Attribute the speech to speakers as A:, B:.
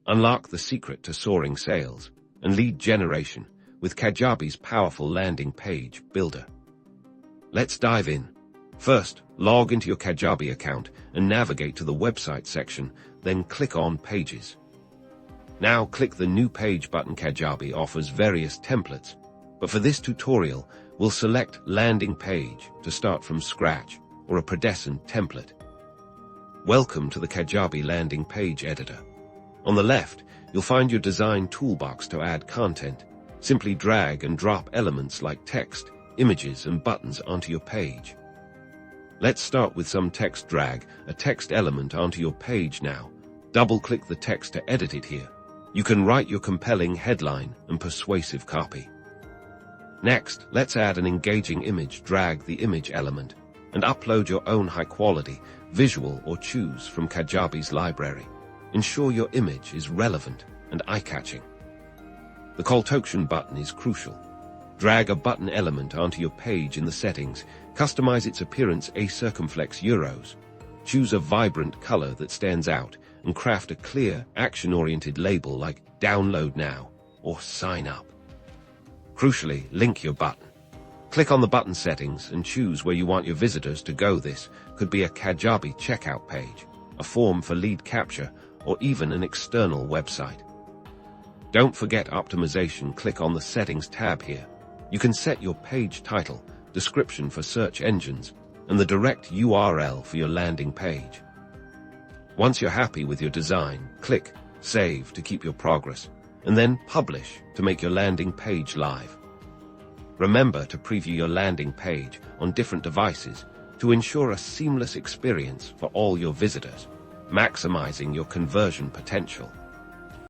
A: Unlock the secret to soaring sales and lead generation with Kajabi's powerful landing page builder. Let's dive in. First, log into your Kajabi account and navigate to the website section, then click on Pages. Now click the New Page button. Kajabi offers various templates, but for this tutorial, we'll select Landing Page to start from scratch or a predecessor template. Welcome to the Kajabi Landing Page Editor. On the left, you'll find your design toolbox to add content. Simply drag and drop elements like text, images, and buttons onto your page. Let's start with some text. Drag a text element onto your page now. Double-click the text to edit it here. You can write your compelling headline and persuasive copy. Next, let's add an engaging image. Drag the image element and upload your own high-quality visual or choose from Kajabi's library. Ensure your image is relevant and eye-catching. The call to action button is crucial. Drag a button element onto your page in the settings. Customize its appearance a circumflex euros. Choose a vibrant color that stands out and craft a clear, action-oriented label like Download Now or Sign Up. Crucially, link your button. Click on the button settings and choose where you want your visitors to go. This could be a Kajabi checkout page, a form for lead capture, or even an external website. Don't forget optimization. Click on the Settings tab here. You can set your page title, description for search engines, and the direct URL for your landing page. Once you're happy with your design, click Save to keep your progress, and then Publish to make your landing page live. Remember to preview your landing page on different devices to ensure a seamless experience for all your visitors, maximizing your conversion potential.